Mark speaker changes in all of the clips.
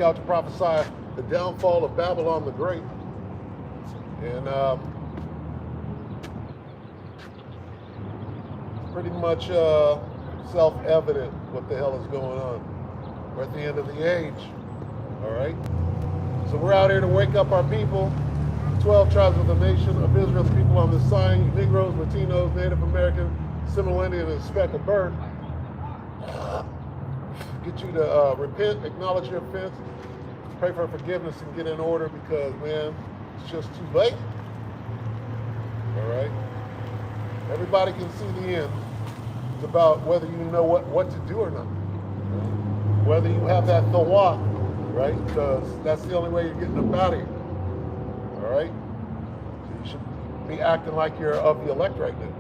Speaker 1: out to prophesy the downfall of Babylon the Great. And it's pretty much self-evident what the hell is going on. We're at the end of the age, all right? So we're out here to wake up our people, 12 tribes of the nation of Israel, the people on this sign, you Negroes, Latinos, Native American, Seminole Indian, and speck of bird. Get you to repent, acknowledge your offense, pray for forgiveness, and get in order because, man, it's just too late. All right? Everybody can see the end. It's about whether you know what to do or not. Whether you have that thawak, right? Because that's the only way you're getting up out of here. All right? So you should be acting like you're of the elect right now.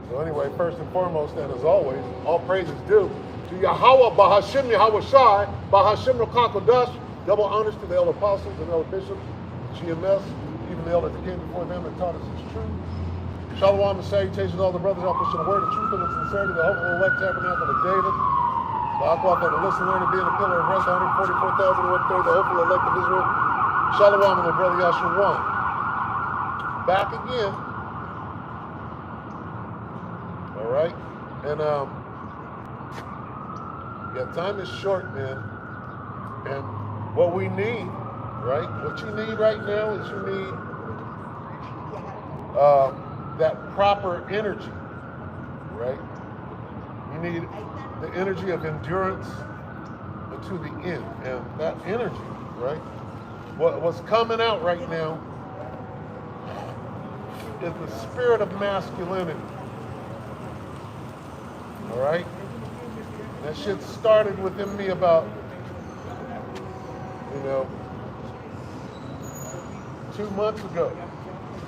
Speaker 1: So anyway, first and foremost, and as always, all praises due to Yahweh, Bahashim Yahweh Shai, Bahashim Rakakodash, double honors to the elder apostles and elder bishops, GMS, even the elders that came before them and taught us its truth. Shalom and salutations to all the brothers out pushing the word of truth and the sincerity, the hopeful elect tabernacle of David. The Aqua that to listen, learn, and being a pillar of rest, 144,000 and 1/3, the hopeful elect of Israel. Shalom and the brother Yahshua. Back again. All right? And yeah, time is short, man. And what we need, right? What you need right now is you need that proper energy, right? You need the energy of endurance to the end. And that energy, right? What's coming out right now is the spirit of masculinity. All right? That shit started within me about, 2 months ago.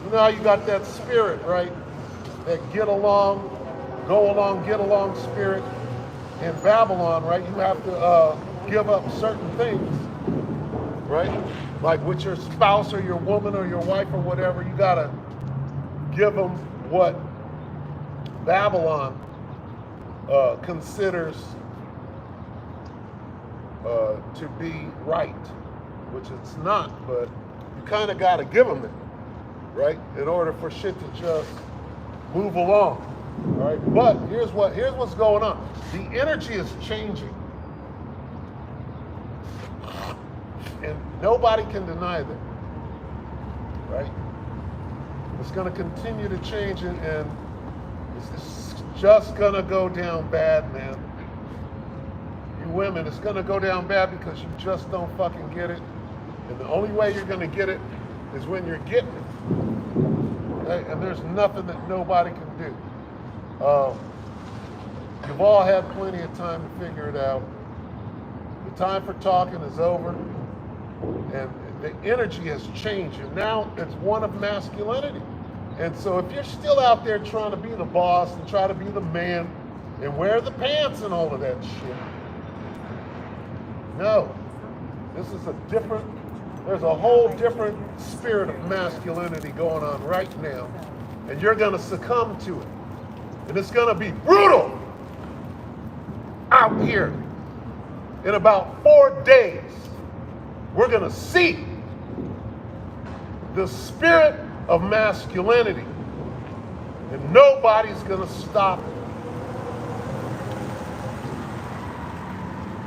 Speaker 1: You know how you got that spirit, right? That get along, go along, get along spirit. In Babylon, right? You have to give up certain things, right? Like with your spouse or your woman or your wife or whatever, you gotta give them what Babylon considers to be right, which it's not, but you kind of got to give them it, right? In order for shit to just move along, all right? But here's what's going on. The energy is changing, and nobody can deny that, right? It's going to continue to change, and it's just going to go down bad, man. You women, it's going to go down bad because you just don't fucking get it. And the only way you're going to get it is when you're getting it. Okay? And there's nothing that nobody can do. You've all had plenty of time to figure it out. The time for talking is over. And the energy has changed. And now it's one of masculinity. And so if you're still out there trying to be the boss and try to be the man and wear the pants and all of that shit, no, this is there's a whole different spirit of masculinity going on right now. And you're going to succumb to it. And it's going to be brutal out here. In about 4 days, we're going to see the spirit of masculinity. And nobody's going to stop it.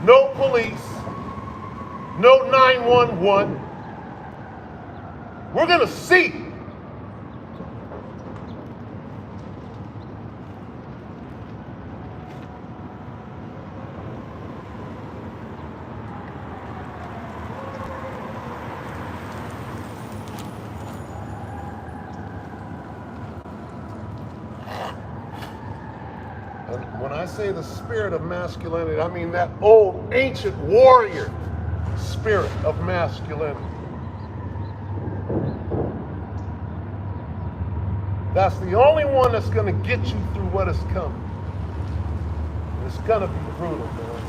Speaker 1: No police. No 911. We're going to see. And when I say the spirit of masculinity, I mean that old ancient warrior spirit of masculinity. That's the only one that's going to get you through what is coming. It's going to be brutal, man.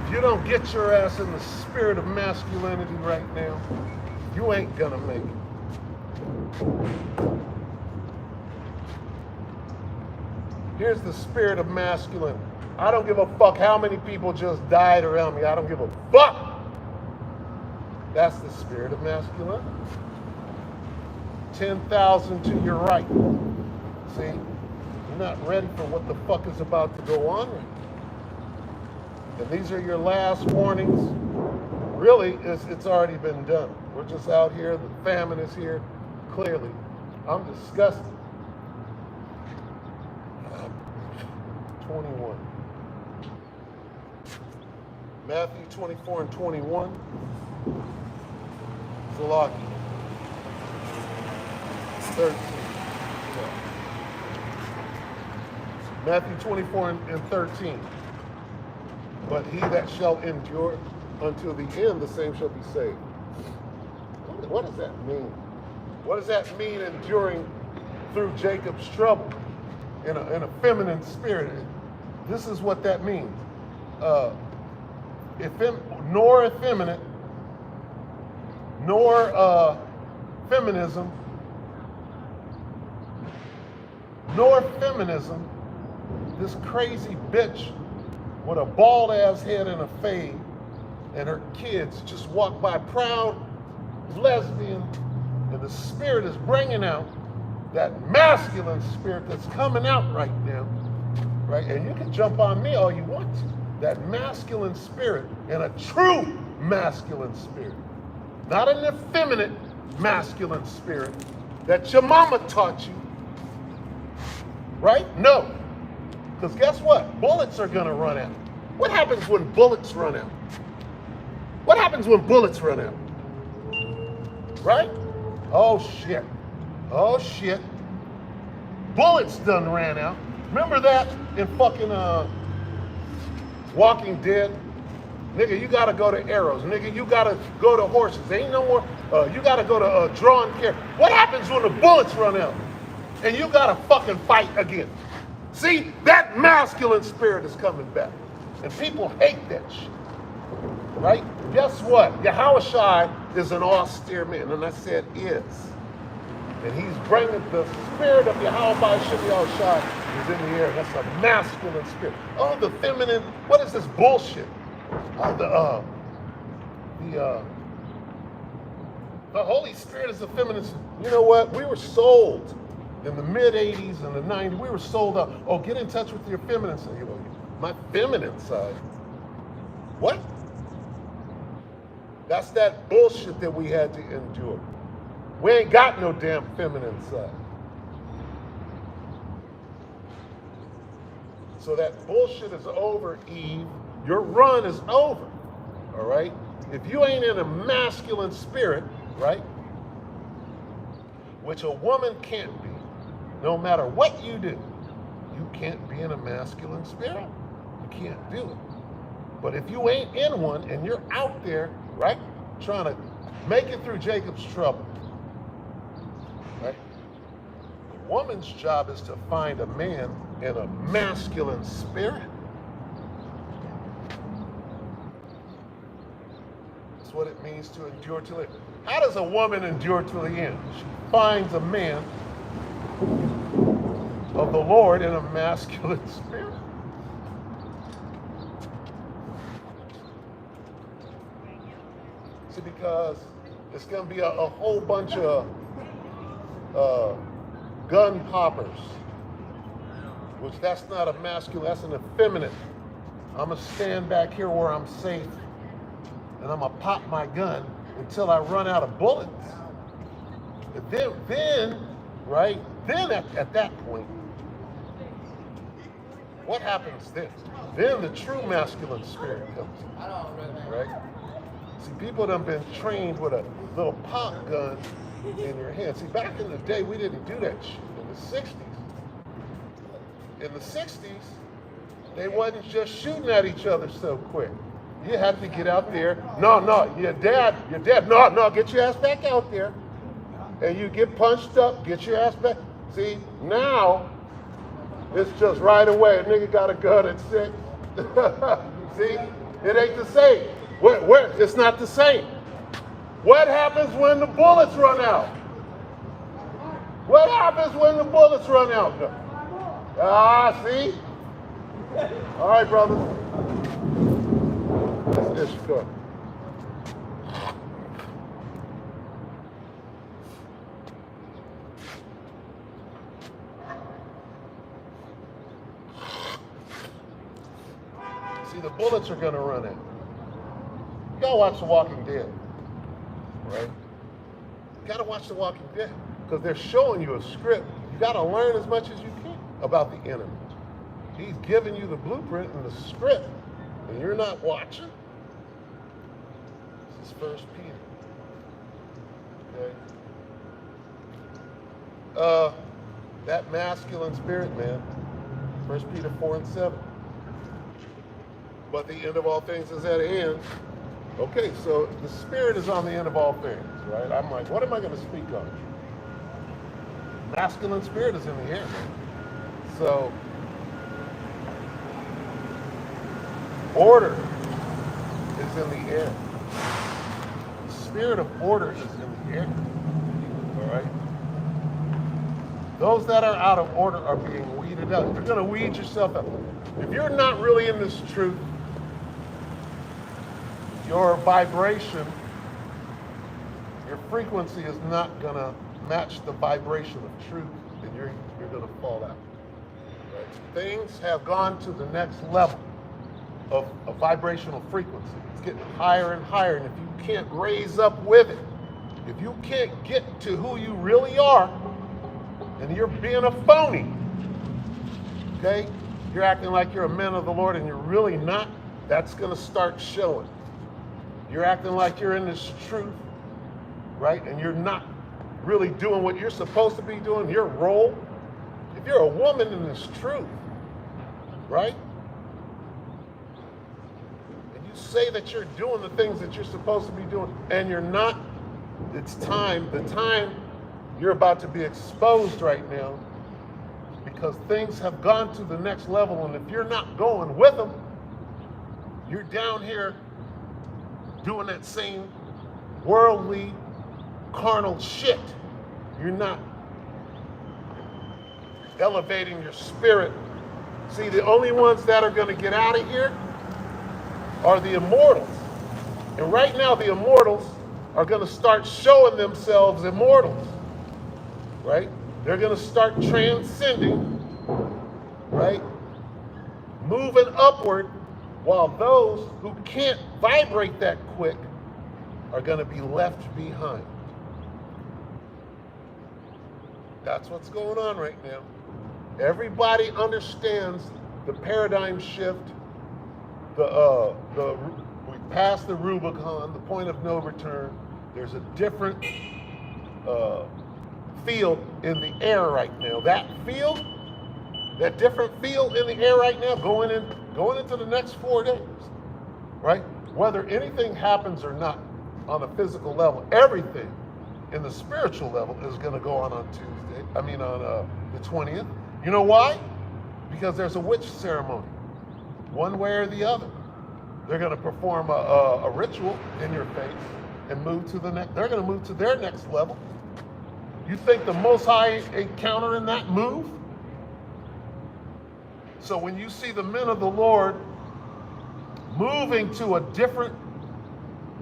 Speaker 1: If you don't get your ass in the spirit of masculinity right now, you ain't going to make it. Here's the spirit of masculinity. I don't give a fuck how many people just died around me. I don't give a fuck. That's the spirit of masculinity. 10,000 to your right. See, you're not ready for what the fuck is about to go on right now. And these are your last warnings. Really, it's already been done. We're just out here. The famine is here. Clearly, I'm disgusted. 21. Matthew 24 and 21. Salaki. 13. Yeah. Matthew 24 and 13. But he that shall endure until the end, the same shall be saved. What does that mean? What does that mean, enduring through Jacob's trouble in a feminine spirit? This is what that means. Nor effeminate, nor feminism, nor feminism, this crazy bitch with a bald ass head and a fade, and her kids just walk by proud lesbian, and the spirit is bringing out that masculine spirit that's coming out right now, right? And you can jump on me all you want to. That masculine spirit, and a true masculine spirit, not an effeminate masculine spirit that your mama taught you, right? No, because guess what? Bullets are gonna run out. What happens when bullets run out? What happens when bullets run out? Right? Oh shit. Oh shit. Bullets done ran out. Remember that in fucking Walking Dead? Nigga, you gotta go to arrows. Nigga, you gotta go to horses. Ain't no more, you gotta go to drawn care. What happens when the bullets run out? And you gotta fucking fight again. See, that masculine spirit is coming back. And people hate that shit. Right? Guess what? Yahushua is an austere man. And I said is. And he's bringing the spirit of Yahweh Yahushua is in the air. That's a masculine spirit. Oh, the feminine, what is this bullshit? The Holy Spirit is a feminine. You know what? We were sold in the mid-'80s and the '90s. We were sold up. Oh, get in touch with your feminine side. You know, my feminine side. What? That's that bullshit that we had to endure. We ain't got no damn feminine side. So that bullshit is over, Eve. Your run is over, all right? If you ain't in a masculine spirit, right, which a woman can't be, no matter what you do, you can't be in a masculine spirit. You can't do it. But if you ain't in one and you're out there, right, trying to make it through Jacob's trouble, right, the woman's job is to find a man in a masculine spirit. That's what it means to endure till the end. How does a woman endure till the end? She finds a man of the Lord in a masculine spirit. See, because it's going to be a whole bunch of gun poppers, which that's not a masculine, that's an effeminate. I'm going to stand back here where I'm safe, and I'm going to pop my gun until I run out of bullets. And then right, then at that point, what happens then? Then the true masculine spirit comes in, right? See, people done been trained with a little pop gun in your hand. See, back in the day, we didn't do that shit in the 60s. In the 60s, they wasn't just shooting at each other so quick. You had to get out there. No, your dad, no, get your ass back out there. And you get punched up, get your ass back. See, now, it's just right away. A nigga got a gun at 6. See, it ain't the same. It's not the same. What happens when the bullets run out? What happens when the bullets run out? See? All right, brother. Yes, go. See, the bullets are going to run out. You gotta watch The Walking Dead, right? You gotta watch The Walking Dead because they're showing you a script. You gotta learn as much as you can about the enemy. He's giving you the blueprint and the script, and you're not watching. This is First Peter. Okay. That masculine spirit, man. 1 Peter 4:7. But the end of all things is at hand. Okay, so the spirit is on the end of all things, right? I'm like, what am I going to speak on? Masculine spirit is in the air. So, order is in the air. The spirit of order is in the air. All right? Those that are out of order are being weeded out. You're going to weed yourself out. If you're not really in this truth, your vibration, your frequency is not going to match the vibration of truth, and you're going to fall out. Right? Things have gone to the next level of vibrational frequency. It's getting higher and higher, and if you can't raise up with it, if you can't get to who you really are, and you're being a phony, okay? You're acting like you're a man of the Lord, and you're really not, that's going to start showing. You're acting like you're in this truth, right? And you're not really doing what you're supposed to be doing, your role. If you're a woman in this truth, right? And you say that you're doing the things that you're supposed to be doing, and you're not, it's time, the time you're about to be exposed right now, because things have gone to the next level, and if you're not going with them, you're down here doing that same worldly, carnal shit. You're not elevating your spirit. See, the only ones that are going to get out of here are the immortals. And right now, the immortals are going to start showing themselves immortals, right? They're going to start transcending, right? Moving upward, while those who can't vibrate that quick are going to be left behind. That's what's going on right now. Everybody understands the paradigm shift. We passed the Rubicon, the point of no return. There's a different field in the air right now. That field, that different field in the air right now, going into the next 4 days, right? Whether anything happens or not on a physical level, everything in the spiritual level is going to go on Tuesday. On the 20th. You know why? Because there's a witch ceremony, one way or the other. They're going to perform a ritual in your face and move to the next. They're going to move to their next level. You think the Most High ain't countering that move? So when you see the men of the Lord moving to a different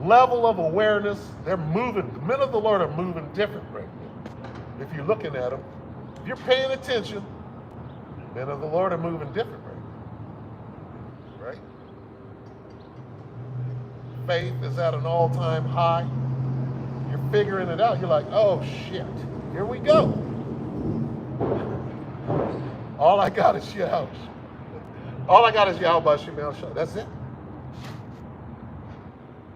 Speaker 1: level of awareness, they're moving. The men of the Lord are moving different right now. If you're looking at them, if you're paying attention, men of the Lord are moving different right now. Right? Faith is at an all-time high. You're figuring it out. You're like, oh shit, here we go. All I got is Yahweh. All I got is Yahweh Shemel Shah. That's it.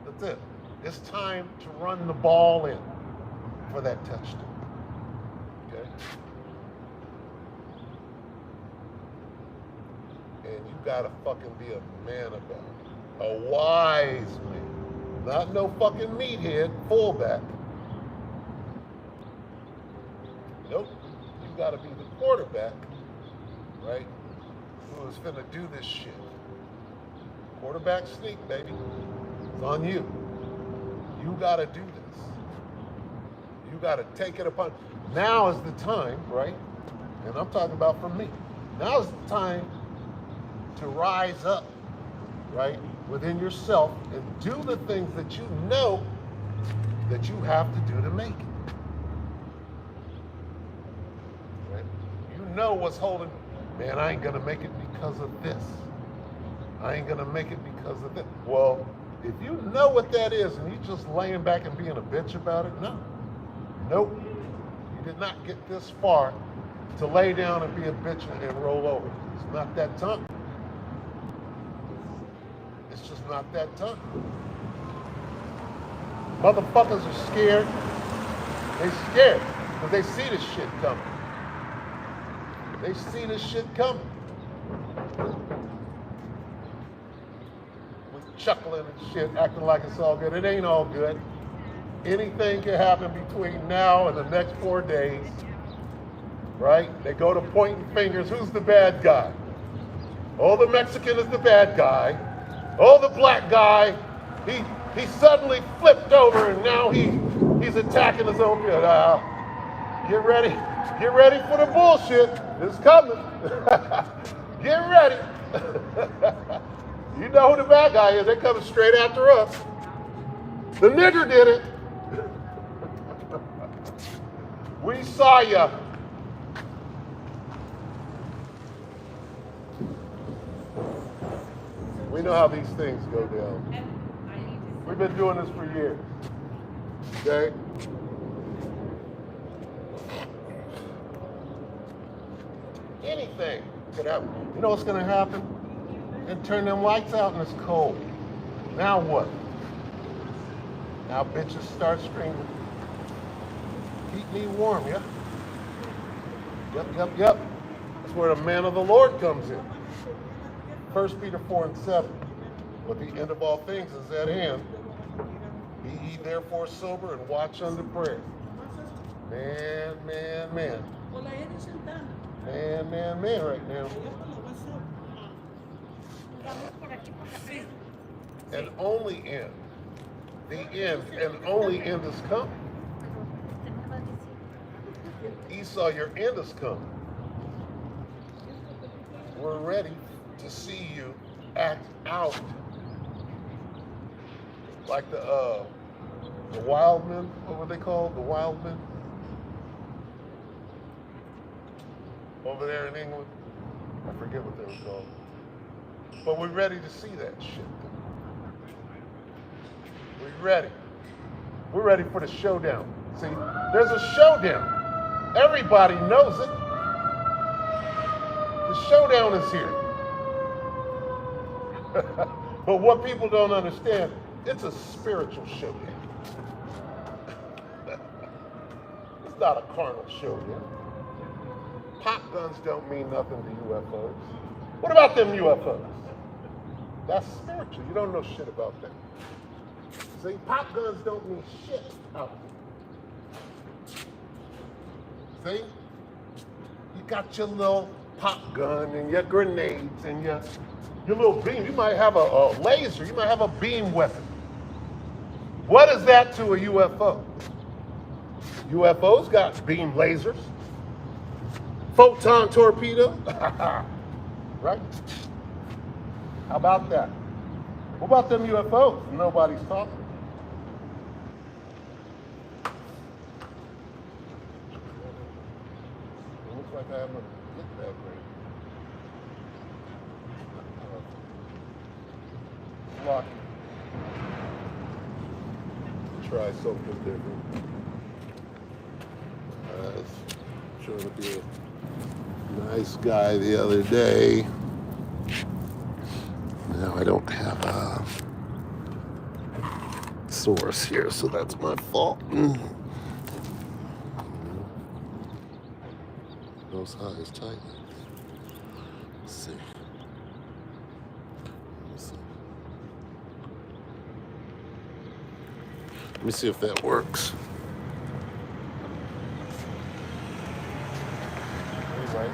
Speaker 1: That's it. It's time to run the ball in for that touchdown. Okay? And you gotta fucking be a man about it. A wise man. Not no fucking meathead fullback. Nope. You gotta be the quarterback, right? Who is finna do this shit. Quarterback sneak, baby. It's on you. You gotta do this. You gotta take it upon. Now is the time, right? And I'm talking about for me. Now is the time to to rise up, right, within yourself and do the things that you know that you have to do to make it. Right? You know what's holding, man, I ain't gonna make it because of this. I ain't gonna make it because of that. Well, if you know what that is and you just laying back and being a bitch about it, no. Nope. You did not get this far to lay down and be a bitch and roll over. It's not that time. It's just not that time. Motherfuckers are scared. They scared because they see this shit coming. They see this shit coming. We chuckling and shit, acting like it's all good. It ain't all good. Anything can happen between now and the next 4 days, right? They go to pointing fingers. Who's the bad guy? Oh, the Mexican is the bad guy. Oh, the black guy, he suddenly flipped over and now he's attacking his own kid. Get ready for the bullshit. It's coming. Get ready. You know who the bad guy is. They're coming straight after us. The nigger did it. We saw ya. We know how these things go down. We've been doing this for years. Okay? Anything could happen. You know what's gonna happen? And turn them lights out and it's cold. Now what? Now bitches start screaming. Keep me warm, yeah? Yep. That's where the man of the Lord comes in. 1 Peter 4:7. But the end of all things is at hand. Be ye therefore sober and watch unto prayer. Man right now. And only end. The end and only end is coming. Esau, your end is coming. We're ready to see you act out like the wild men. What were they called? The wild men over there in England. I forget what they were called. But we're ready to see that shit. We're ready. We're ready for the showdown. See, there's a showdown. Everybody knows it. The showdown is here. But what people don't understand, it's a spiritual showdown. It's not a carnal showdown. Pop guns don't mean nothing to UFOs. What about them UFOs? That's spiritual. You don't know shit about that. See, pop guns don't mean shit out there. See? You got your little pop gun and your grenades and your little beam. You might have a laser. You might have a beam weapon. What is that to a UFO? UFOs got beam lasers. Photon torpedo. Right? How about that? What about them UFOs? Nobody's talking. It looks like I have a get bag right. Lucky. Try something different. I was trying to be a nice guy the other day. Now I don't have a source here, so that's my fault. Nose high is tight. Let's see. Let me see if that works. Anyway.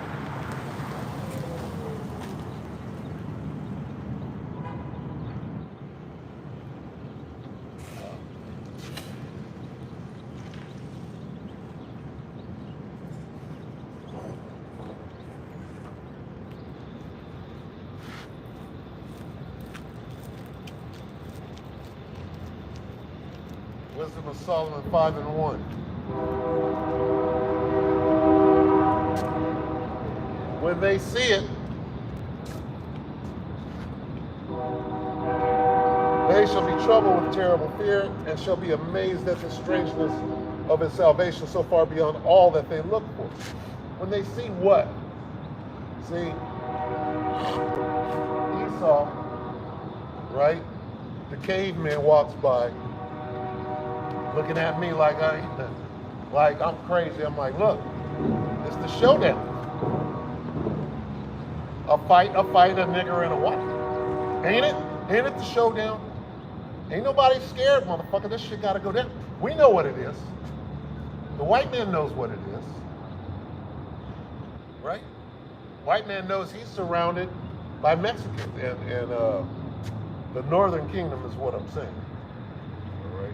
Speaker 1: Wisdom of Solomon 5:1. When they see it, they shall be troubled with terrible fear and shall be amazed at the strangeness of his salvation so far beyond all that they look for. When they see what? See, Esau, right? The caveman walks by looking at me like I'm crazy. I'm like, look, it's the showdown. A fight, a nigger and a wife. Ain't it? Ain't it the showdown? Ain't nobody scared, motherfucker. This shit gotta go down. We know what it is. The white man knows what it is. Right? White man knows he's surrounded by Mexicans and the northern kingdom is what I'm saying. All right?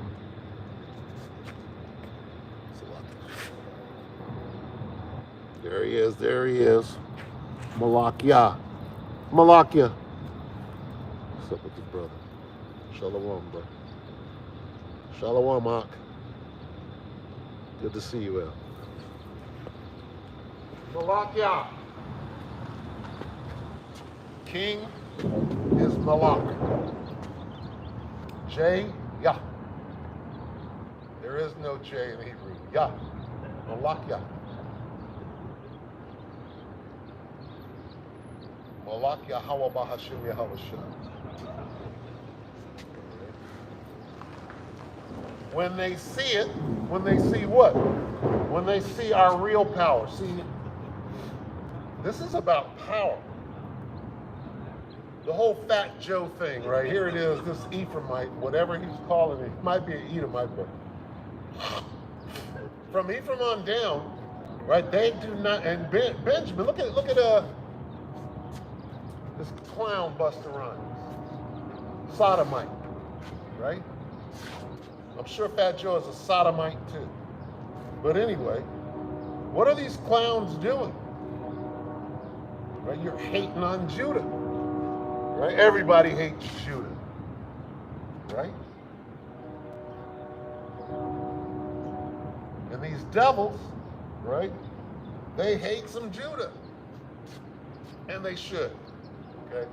Speaker 1: There he is, there he is. Malakia. Malakia. What's up with this brother? Shalom, bro. Shalom, Ak. Good to see you, El. Malakia. King is Malak. J, Yah. There is no J in Hebrew. Yah. Malakia. Malak Yahweh Bahashim Yahweh Shah. When they see it, when they see what? When they see our real power. See, this is about power. The whole Fat Joe thing, right? Here it is, this Ephraimite, whatever he's calling it. He might be an Edomite, but from Ephraim on down, right? They do not, and Benjamin, look at this clown Busta Rhymes. Sodomite, right? I'm sure Fat Joe is a sodomite too. But anyway, what are these clowns doing? Right? You're hating on Judah. Right? Everybody hates Judah. Right? And these devils, right? They hate some Judah. And they should. Okay?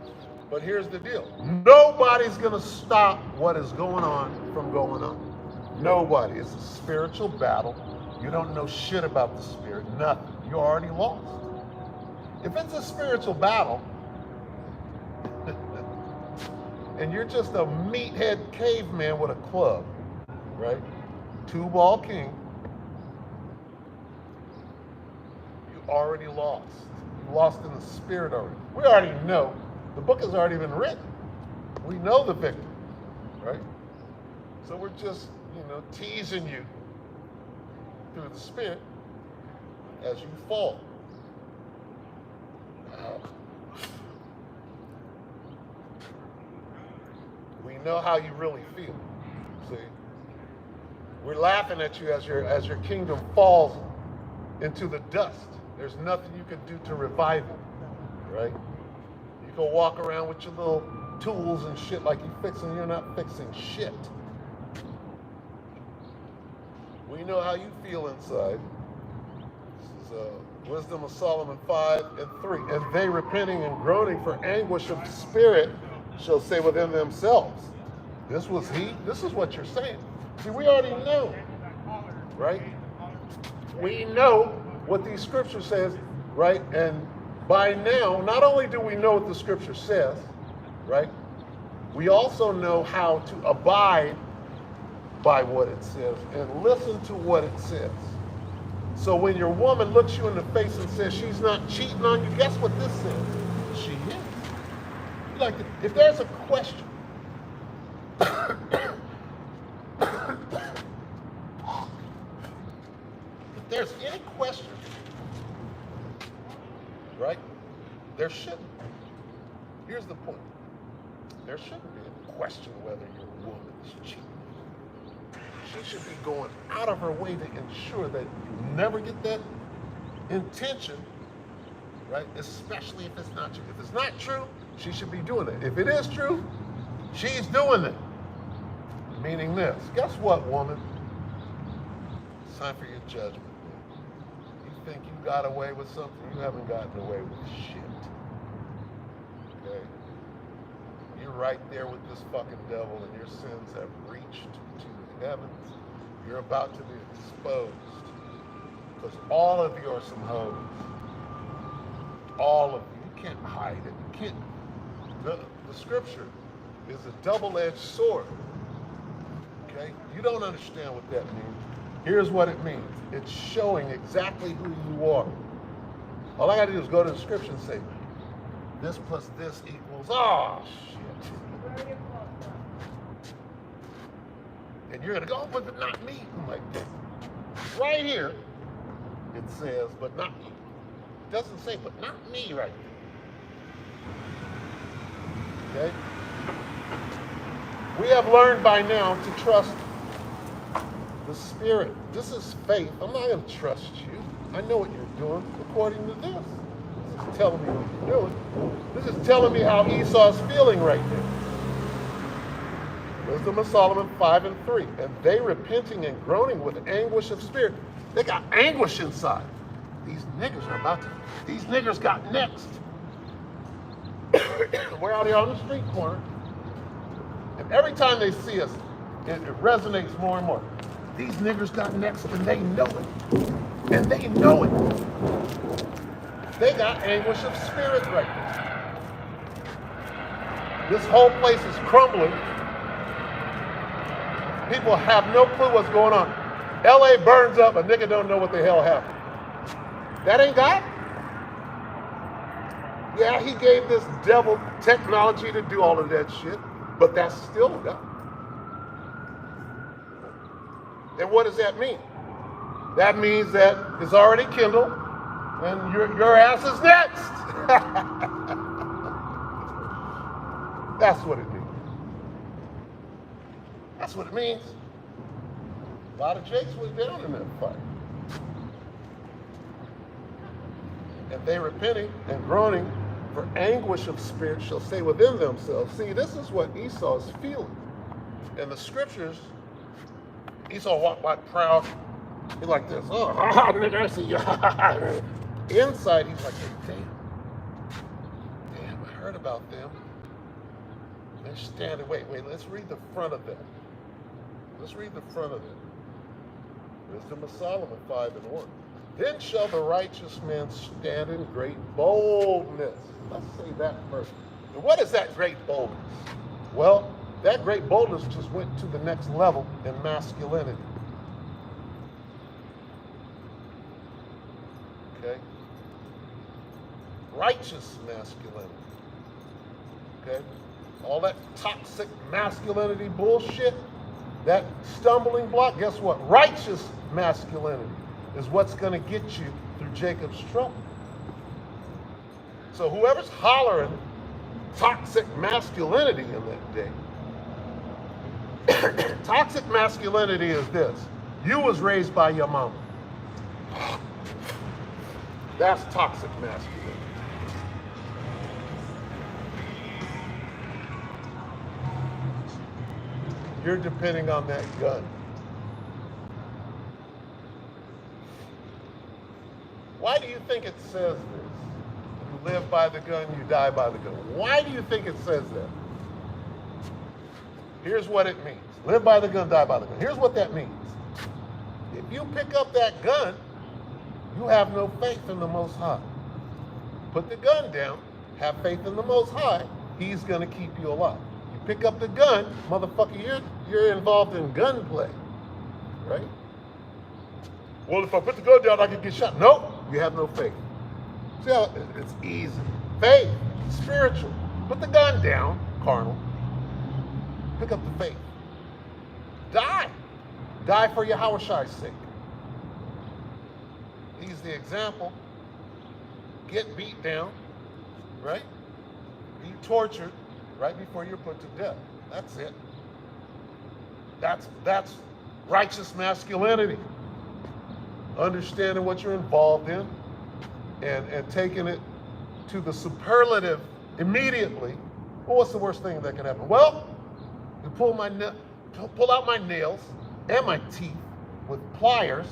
Speaker 1: But here's the deal. Nobody's going to stop what is going on from going on. Nobody. It's a spiritual battle. You don't know shit about the spirit. Nothing. You're already lost. If it's a spiritual battle, and you're just a meathead caveman with a club, right? Two-ball king, you already lost. You lost in the spirit already. We already know. The book has already been written. We know the victim, right? So we're just, teasing you through the spirit as you fall. We know how you really feel. See, we're laughing at you as your kingdom falls into the dust. There's nothing you can do to revive it, right? You can walk around with your little tools and shit like you're not fixing shit. We know how you feel inside. This is Wisdom of Solomon 5:3. And they repenting and groaning for anguish of spirit shall say within themselves. This is what you're saying. See, we already know, right? We know what these scriptures says, right? And by now, not only do we know what the scripture says, right? We also know how to abide by what it says and listen to what it says. So when your woman looks you in the face and says she's not cheating on you, guess what this says? She is. Like, if there's a question, if there's any question, right, there shouldn't be. Here's the point. There shouldn't be a question whether your woman is cheating. She should be going out of her way to ensure that you never get that intention, right? Especially if it's not true. If it's not true, she should be doing it. If it is true, she's doing it. Meaning this. Guess what, woman? It's time for your judgment. You think you got away with something? You haven't gotten away with shit. Okay? You're right there with this fucking devil, and your sins have reached to the heavens. You're about to be exposed. Because all of you are some hoes. All of you. You can't hide it. You can't. The scripture is a double-edged sword. Okay? You don't understand what that means. Here's what it means. It's showing exactly who you are. All I got to do is go to the scripture and say, this plus this equals, oh, shit. And you're going to go, but not me. I'm like, right here, it says, but not me. It doesn't say, but not me right there. Okay? We have learned by now to trust the Spirit. This is faith. I'm not going to trust you. I know what you're doing according to this. This is telling me what you're doing. This is telling me how Esau's feeling right now. Wisdom of Solomon 5:3. And they repenting and groaning with anguish of spirit. They got anguish inside. These niggers are about to, these niggers got next. We're out here on the street corner. And every time they see us, it resonates more and more. These niggers got next and they know it. And they know it. They got anguish of spirit right now. This whole place is crumbling. People have no clue what's going on. LA burns up, a nigga don't know what the hell happened. That ain't God? Yeah, he gave this devil technology to do all of that shit, but that's still God. And what does that mean? That means that it's already kindled, and your ass is next. That's what it means. That's what it means. A lot of Jakes was down in that fight. And they repenting and groaning for anguish of spirit shall say within themselves. See, this is what Esau is feeling. In the scriptures, Esau walked by proud. He's like this. Oh, nigga, I see you. Inside, he's like, damn, I heard about them. They're standing. Wait, let's read the front of that. Let's read the front of it. Wisdom of Solomon 5:1. Then shall the righteous man stand in great boldness. Let's say that first. And what is that great boldness? Well, that great boldness just went to the next level in masculinity. Okay? Righteous masculinity. Okay? All that toxic masculinity bullshit, that stumbling block, guess what? Righteous masculinity is what's going to get you through Jacob's trouble. So whoever's hollering toxic masculinity in that day, toxic masculinity is this. You was raised by your mama. That's toxic masculinity. You're depending on that gun. Why do you think it says this? You live by the gun, you die by the gun. Why do you think it says that? Here's what it means. Live by the gun, die by the gun. Here's what that means. If you pick up that gun, you have no faith in the Most High. Put the gun down, have faith in the Most High, He's going to keep you alive. You pick up the gun, motherfucker, you're involved in gunplay, right? Well, if I put the gun down, I can get shot. Nope, you have no faith. See how it's easy. Faith, spiritual. Put the gun down, carnal. Pick up the faith. Die. Die for Yahushai's sake. He's the example. Get beat down, right? Be tortured right before you're put to death. That's it. That's righteous masculinity. Understanding what you're involved in and taking it to the superlative immediately. Well, what's the worst thing that can happen? Well, you pull my pull out my nails and my teeth with pliers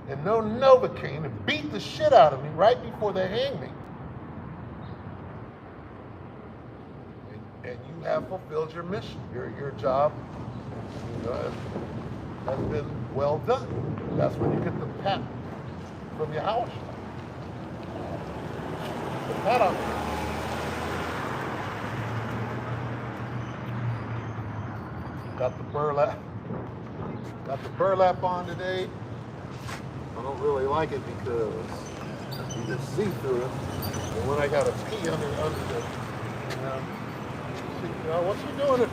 Speaker 1: and no Novocaine and beat the shit out of me right before they hang me. And you have fulfilled your mission. Your job, has been well done. That's when you get the pat from your house. The pat on you. Got the burlap on today. I don't really like it because you can see through it. And when I got to pee under the, what you doing?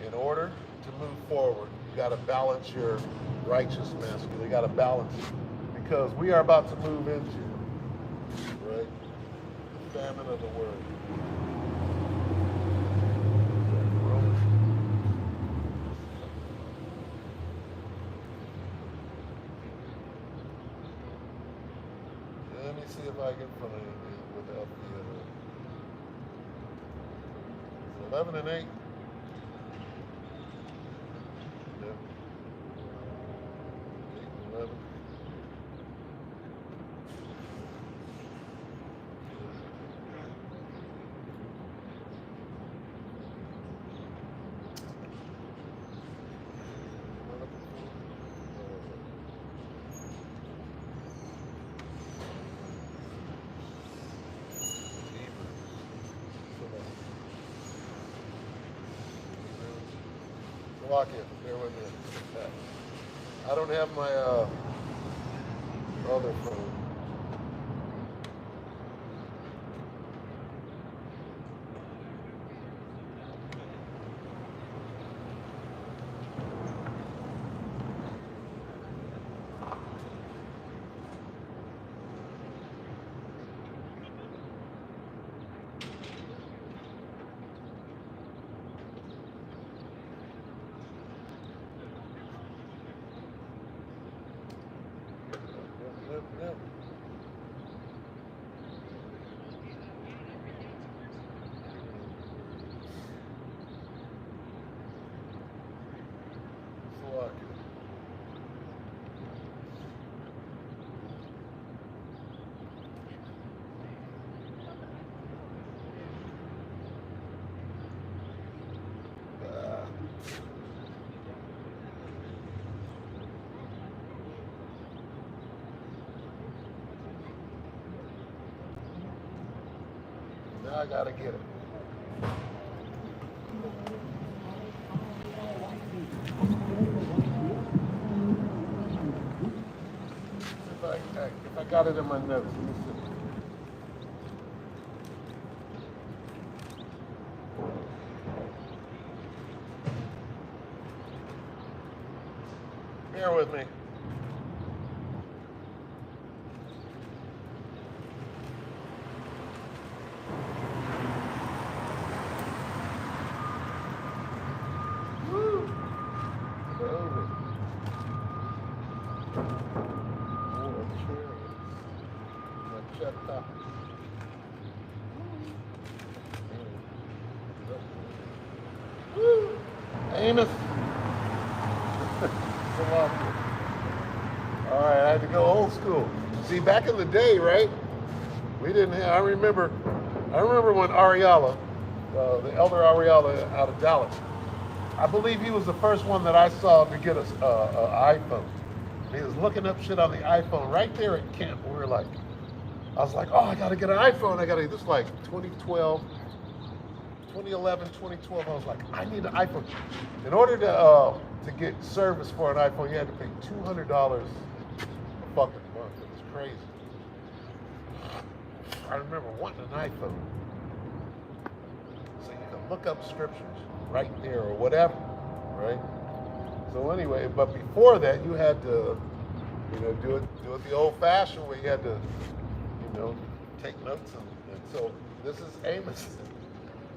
Speaker 1: In order to move forward, you got to balance your righteousness. You got to balance it because we are about to move into, right, the famine of the word. Let me see if I can find it without the 11 and 8. Lock it. Bear with me. I don't have my other phone. Yep. Lock it. Now I gotta get it. If I got it in my notes, let me see. Bear with me. Amos. All right, I had to go old school. See, back in the day, right? We didn't have. I remember when Ariala, the elder Ariala out of Dallas. I believe he was the first one that I saw to get an iPhone. He was looking up shit on the iPhone right there at camp. We were like, I was like, oh, I got to get an iPhone. This is like 2012. 2011, 2012, I was like, I need an iPhone. In order to get service for an iPhone, you had to pay $200 a fucking month. It was crazy. I remember wanting an iPhone. So you can look up scriptures right there or whatever, right? So anyway, but before that, you had to, do it the old-fashioned way. You had to, take notes. And so this is Amos.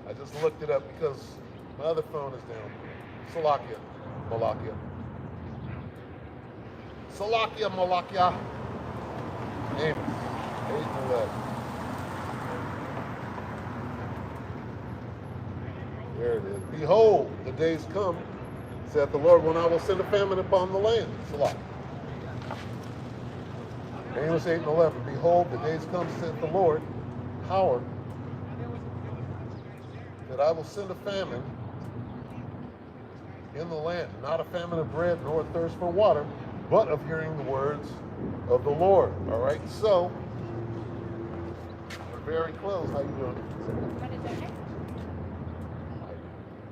Speaker 1: I just looked it up because my other phone is down. Salakia, Malakia. Salakia, Malakia. Amos, 8 and 11. There it is. Behold, the days come, saith the Lord, when I will send a famine upon the land. Salakia. Amos 8 and 11. Behold, the days come, saith the Lord, Howard, that I will send a famine in the land, not a famine of bread, nor a thirst for water, but of hearing the words of the Lord. All right, so we're very close. How you doing?
Speaker 2: What is that name?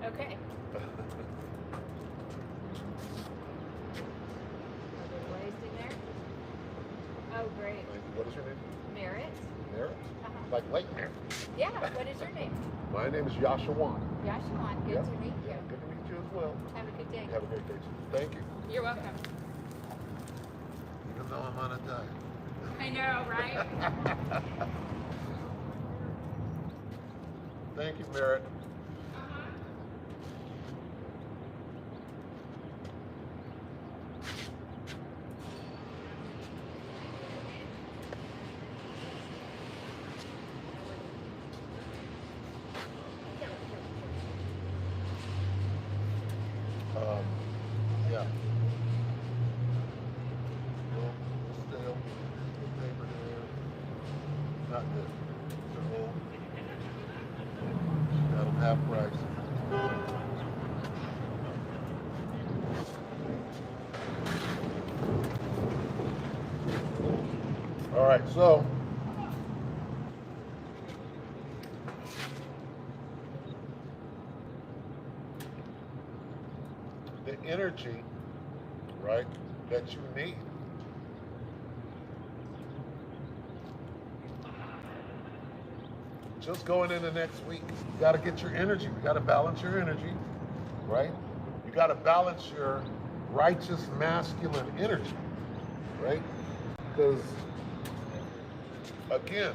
Speaker 2: Okay. Are they blazed in there? Oh, great.
Speaker 1: What is your name?
Speaker 2: Merritt?
Speaker 1: Merritt?
Speaker 2: Uh-huh.
Speaker 1: Like Lake Merritt.
Speaker 2: Yeah, what is your name?
Speaker 1: My name is Yashawan.
Speaker 2: Yashawan, good
Speaker 1: Yep.
Speaker 2: to meet you.
Speaker 1: Good to meet you as well.
Speaker 2: Have a good day.
Speaker 1: Have a great day. Thank you.
Speaker 2: You're welcome.
Speaker 1: Even though I'm on a diet.
Speaker 2: I know, right?
Speaker 1: Thank you, Merritt. Yeah. Well, stale paper there. Not good. They're old. Got them half price. All right, so the energy, right, that you need. Just going into next week, you got to get your energy. You got to balance your energy, right? You got to balance your righteous masculine energy, right? Because, again,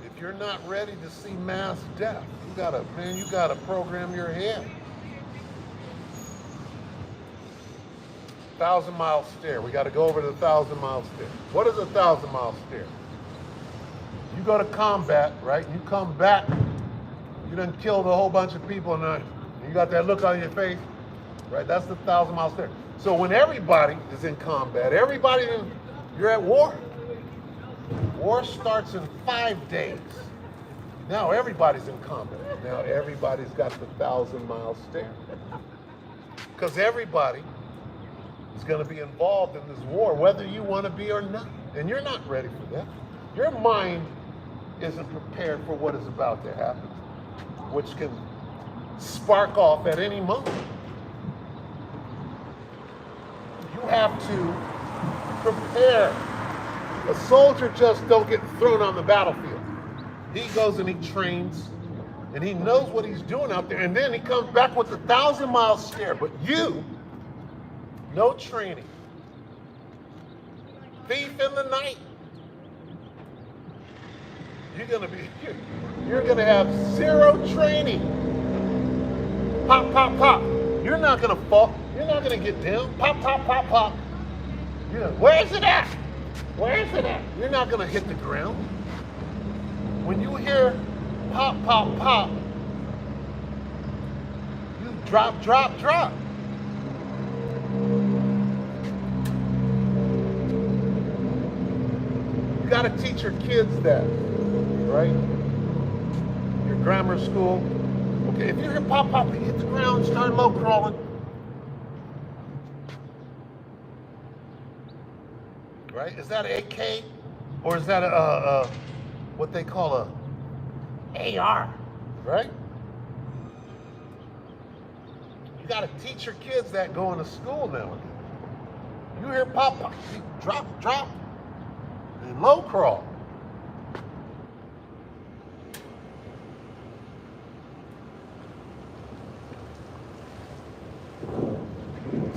Speaker 1: if you're not ready to see mass death, you gotta program your head. 1,000-mile stare. We got to go over the 1,000-mile stare. What is a 1,000-mile stare? You go to combat, right? You come back. You done killed a whole bunch of people, and you got that look on your face, right? That's the 1,000-mile stare. So when everybody is in combat, you're at war. War starts in 5 days. Now everybody's in combat. Now everybody's got the 1,000-mile stare. Because everybody is going to be involved in this war, whether you want to be or not. And you're not ready for that. Your mind isn't prepared for what is about to happen, which can spark off at any moment. You have to prepare. A soldier just don't get thrown on the battlefield. He goes and he trains, and he knows what he's doing out there, and then he comes back with a 1,000-mile stare. But you, no training. Thief in the night. You're gonna have zero training. Pop, pop, pop. You're not gonna fall. You're not gonna get down. Pop, pop, pop, pop. Where's it at? Where is it at? You're not gonna hit the ground. When you hear pop, pop, pop, you drop, drop, drop. You gotta teach your kids that, right? Your grammar school. Okay, if you hear pop, pop, you hit the ground, start low crawling. Right? Is that an AK? Or is that a what they call a AR? Right? You got to teach your kids that going to school nowadays. You hear pop, pop, you drop, drop, and low crawl.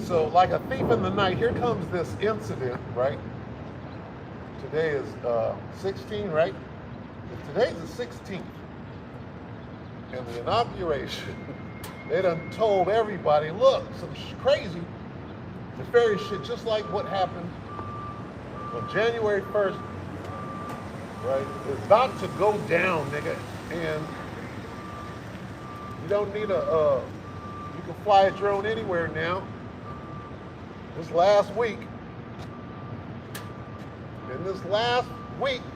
Speaker 1: So like a thief in the night, here comes this incident, right? To today is 16, right? If today's the 16th, and the inauguration, they done told everybody, look, some crazy, nefarious shit, just like what happened on January 1st, right? It's about to go down, nigga, and you don't need you can fly a drone anywhere now. This last week,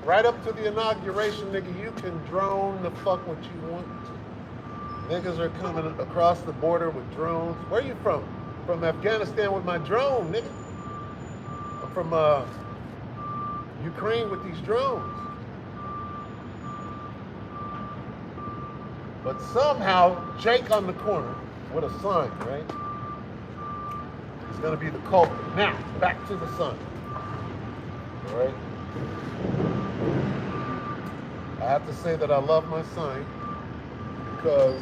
Speaker 1: right up to the inauguration, nigga, you can drone the fuck what you want to. Niggas are coming across the border with drones. Where are you from? From Afghanistan with my drone, nigga. I'm from Ukraine with these drones. But somehow, Jake on the corner with a sign, right? He's gonna be the culprit. Now, back to the sun. All right? I have to say that I love my sign because,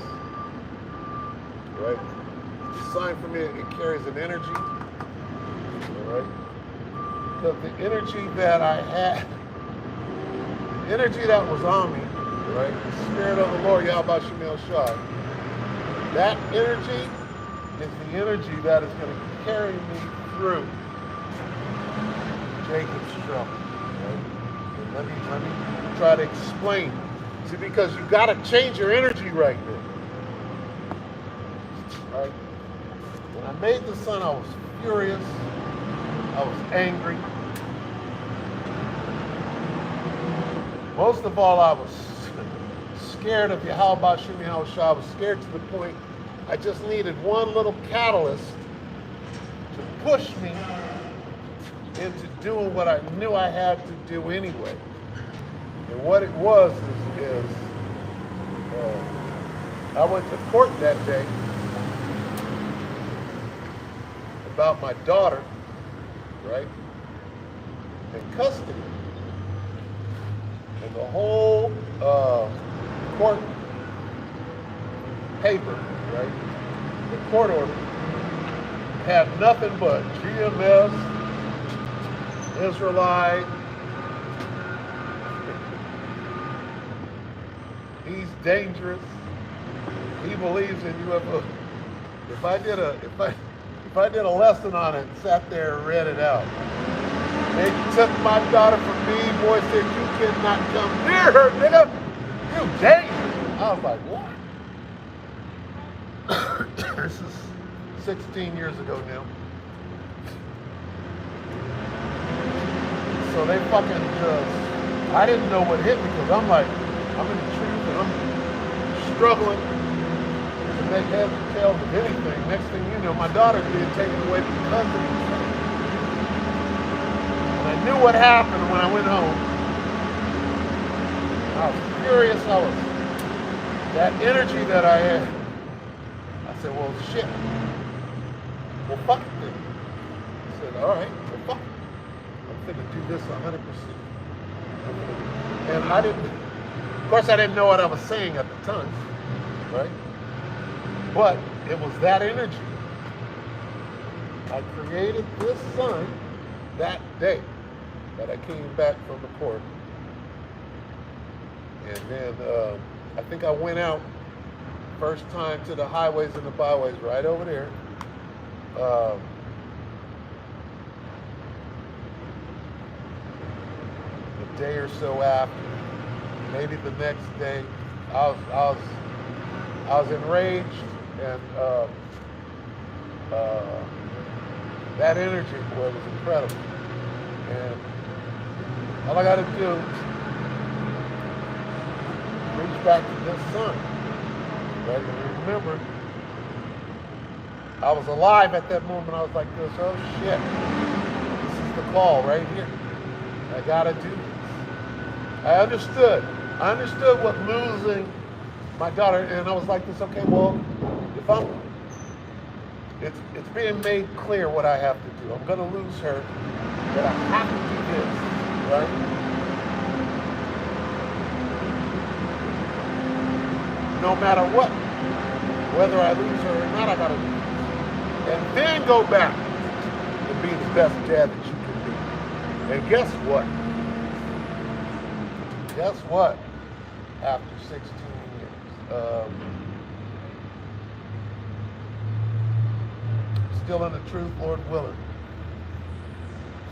Speaker 1: right, the sign for me, it carries an energy, all right? Because the energy that I had, the energy that was on me, right, the Spirit of the Lord, Yahweh Shemel Shai, that energy is the energy that is going to carry me through Jacob's trouble. Right? And let me try to explain. See, because you got to change your energy right now. Right? When I made the sun, I was furious. I was angry. Most of all, I was scared of Yahweh Shem Yahushua. I was scared to the point I just needed one little catalyst to push me into doing what I knew I had to do anyway. And what it was is I went to court that day about my daughter, right, in custody. And the whole court paper, right, the court order, had nothing but GMS, Israelite, he's dangerous, he believes in UFOs. If I did a lesson on it and sat there and read it out, they took my daughter from me, boy said, you cannot come near her, nigga. You dangerous. I was like, what? This is 16 years ago now. So they fucking just, I didn't know what hit me because I'm like, I'm in the truth and I'm struggling to make heads or tails of anything. Next thing you know, my daughter's being taken away because of these things. And I knew what happened when I went home. I was furious. That energy that I had. I said, well, shit. Well, fuck it then. I said, all right, well, fuck it. I'm finna do this 100%. And I didn't, of course, I didn't know what I was saying at the time, right? But it was that energy. I created this sun that day that I came back from the court. And then I think I went out first time to the highways and the byways right over there. A day or so after, maybe the next day, I was enraged, and that energy was incredible. And all I got to do is reach back to this sun, right? And remember, I was alive at that moment. I was like this, oh shit, this is the call right here. I got to do this. I understood what losing my daughter, and I was like this, okay, well, it's being made clear what I have to do. I'm gonna lose her, but I have to do this, right? No matter what, whether I lose her or not, I gotta do this. And then go back and be the best dad that you can be. And guess what? guess what? After 16 years. Still in the truth, Lord willing.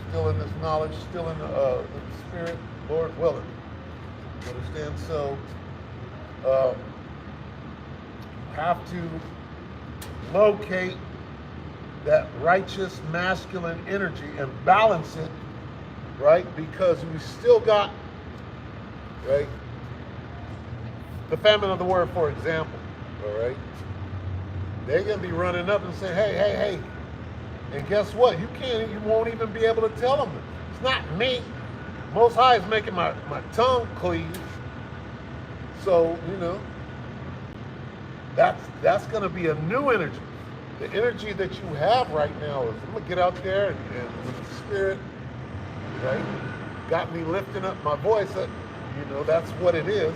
Speaker 1: Still in this knowledge, still in the spirit, Lord willing. Understand? So, have to locate that righteous masculine energy and balance it, right? Because we still got, right, the famine of the word, for example, all right? They're going to be running up and saying, hey. And guess what? You won't even be able to tell them. It's not me. Most High is making my tongue cleave. So, that's going to be a new energy. The energy that you have right now is, I'm going to get out there and with the spirit, right, got me lifting up my voice. That's what it is.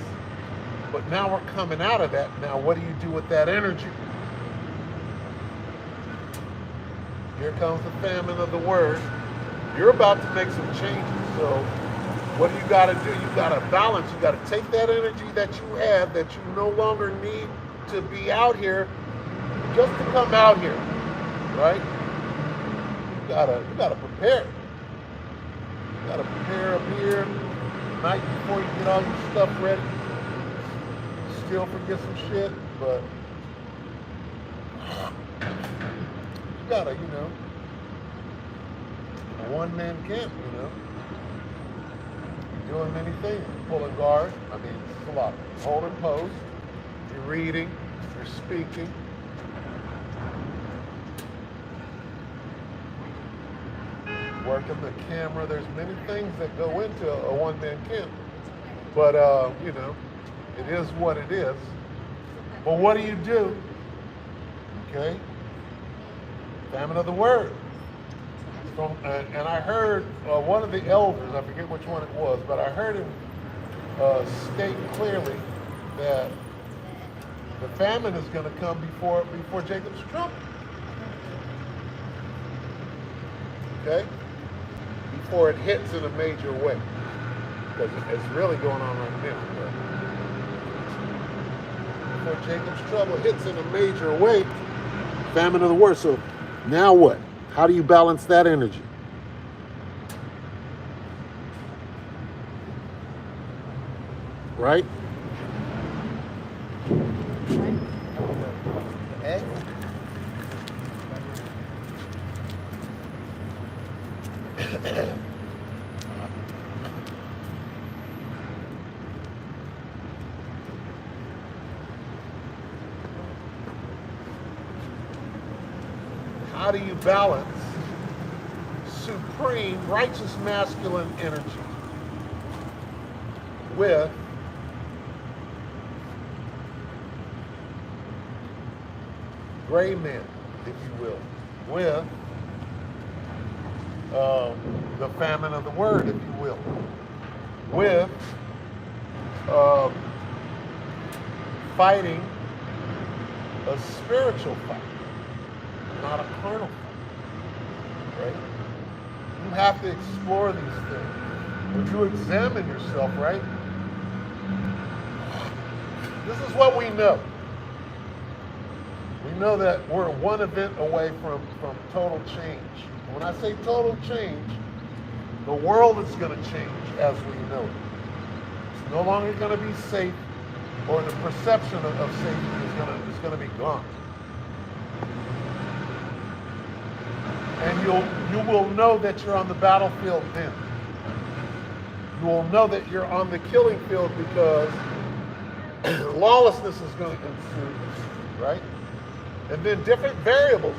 Speaker 1: But now we're coming out of that. Now, what do you do with that energy? Here comes the famine of the word. You're about to make some changes. So what do you got to do? You got to balance. You got to take that energy that you have, that you no longer need to be out here, just to come out here, right? You gotta prepare. You gotta prepare up here the night before you get all your stuff ready. Still forget some shit, but you gotta, a one-man camp, You're doing many things. Pulling guard. I mean, it's a lot. Holding post. You're reading. You're speaking. Working the camera. There's many things that go into a one-man camp. But, it is what it is. But what do? Okay? Famine of the word. And I heard one of the elders, I forget which one it was, but I heard him state clearly that the famine is going to come before Jacob's trouble. Okay? Before it hits in a major way. Because it's really going on right now. Before Jacob's trouble hits in a major way, famine of the word. So now what? How do you balance that energy? Right? How do you balance supreme righteous masculine energy with gray men, if you will, with the famine of the word, if you will, with fighting a spiritual fight, not a carnal fight, right? You have to explore these things. When you examine yourself, right? This is what we know. We know that we're one event away from total change. When I say total change, the world is going to change as we know it. It's no longer going to be safe, or the perception of safety is going to be gone. And you will know that you're on the battlefield then. You will know that you're on the killing field because lawlessness is going to ensue, right? And then different variables.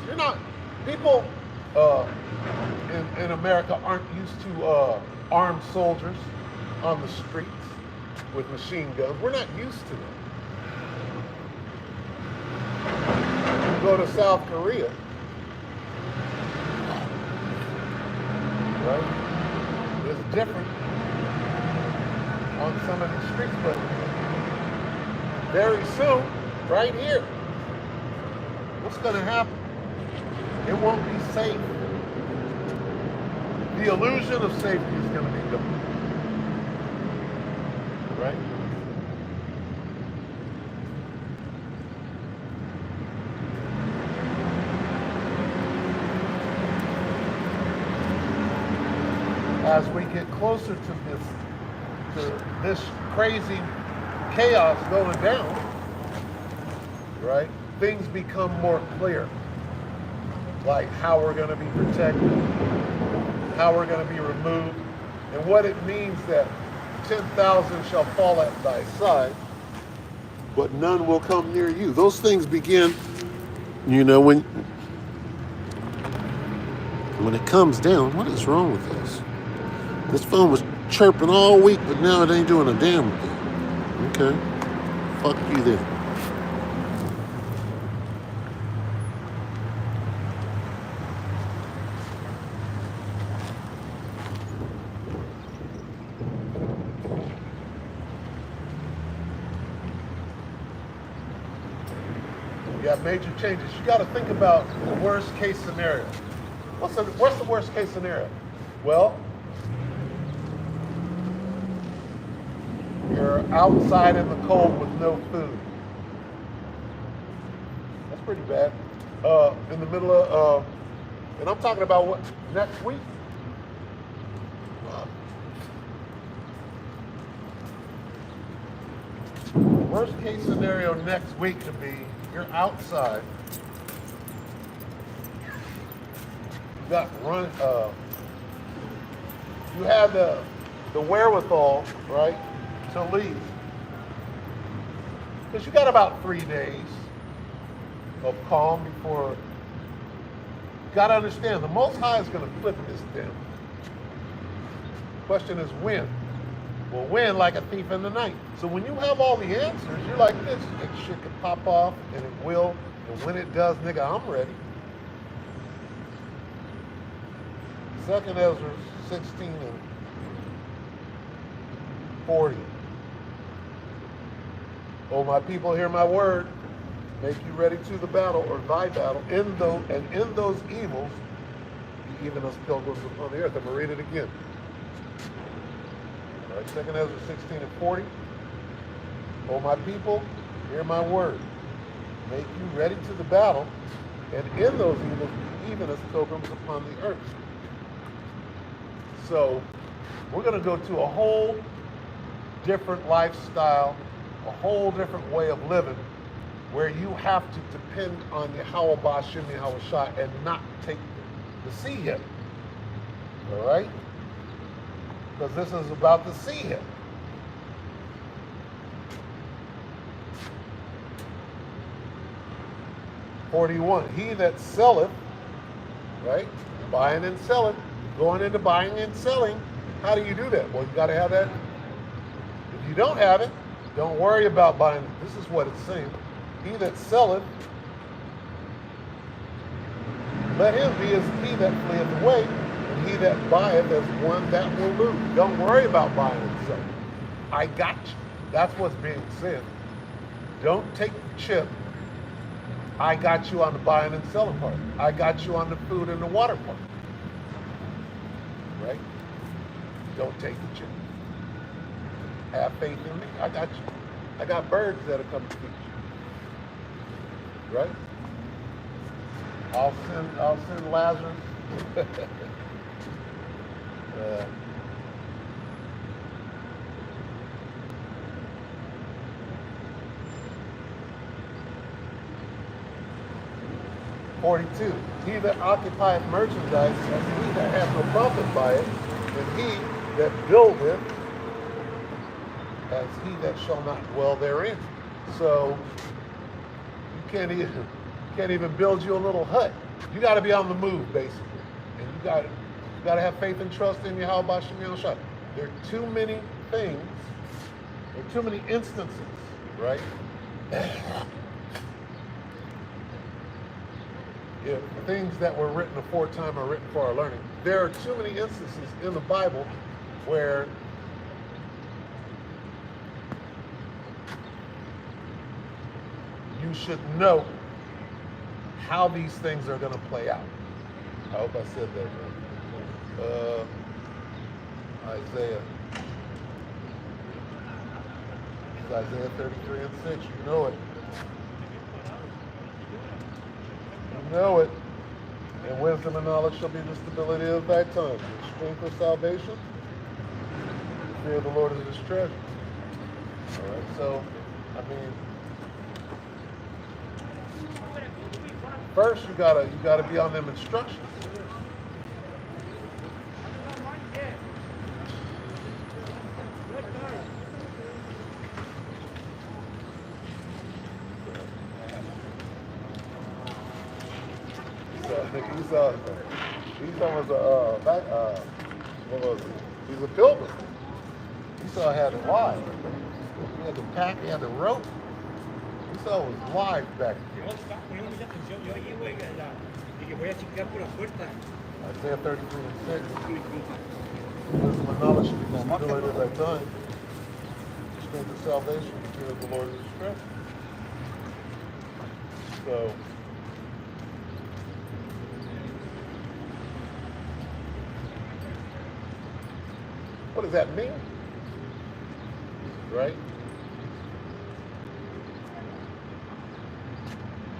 Speaker 1: People in America aren't used to armed soldiers on the streets with machine guns. We're not used to that. You go to South Korea, right? It's different on some of these streets, but very soon, right here, what's going to happen? It won't be safe. The illusion of safety is going to be gone. right? As we get closer to this crazy chaos going down, right? Things become more clear, like how we're going to be protected, how we're going to be removed, and what it means that 10,000 shall fall at thy side, but none will come near you. Those things begin, when it comes down. What is wrong with this? This phone was chirping all week, but now it ain't doing a damn thing. Okay, fuck you then. You have major changes. You got to think about the worst case scenario. What's the worst case scenario? Well, you're outside in the cold with no food. That's pretty bad. In the middle of, and I'm talking about what, next week? Worst case scenario next week could be you're outside. You have the wherewithal, right, to leave. Because you got about 3 days of calm before. You got to understand, the Most High is going to flip this thing. Question is when? Well, when, like a thief in the night. So when you have all the answers, you're like this. That shit could pop off, and it will. And when it does, nigga, I'm ready. 2nd Ezra 16 and 40. Oh, my people, hear my word. Make you ready to the battle, or thy battle. In those evils, be even as pilgrims upon the earth. I'm going to read it again. All right, 2nd Ezra 16 and 40. Oh, my people, hear my word. Make you ready to the battle, and in those evils, be even as pilgrims upon the earth. So we're going to go to a whole different lifestyle, a whole different way of living, where you have to depend on Yahweh Ba'Shem Yahweh Shai and not take the sea hit. All right? Because this is about the sea hit. "41, he that selleth," right? Buying and selling. Going into buying and selling. How do you do that? Well, you got to have that. If you don't have it, don't worry about buying. This is what it's saying. He that selleth, let him be as he that fleeth away, and he that buyeth as one that will lose. Don't worry about buying and selling. I got you. That's what's being said. Don't take the chip. I got you on the buying and selling part. I got you on the food and the water part. Right? Don't take the chip. Have faith in me. I got you. I got birds that'll come to feed you. Right? I'll send Lazarus. 42. He that occupieth merchandise, as he that hath no profit by it, and he that buildeth, as he that shall not dwell therein. So you can't even build you a little hut. You got to be on the move, basically, and you got to have faith and trust in Yahweh Ba'Shem Yahweh Shai. There are too many things. There are too many instances, right? If things that were written aforetime are written for our learning, there are too many instances in the Bible where you should know how these things are going to play out. I hope I said that right. Isaiah. Isaiah 33 and 6. You know it. You know it. And wisdom and knowledge shall be the stability of thy tongue. The strength of salvation. The fear of the Lord is his treasure. All right. So, I mean, first you gotta be on them instructions. Esau was what was he? He's a pilgrim. Esau had a wife. He had the pack, he had the rope. Esau was wise back then. Isaiah 33 and 6. Wisdom and knowledge should be the stability of thy tongue. Strength of salvation, the fear of the Lord is his strength. So, what does that mean? Right?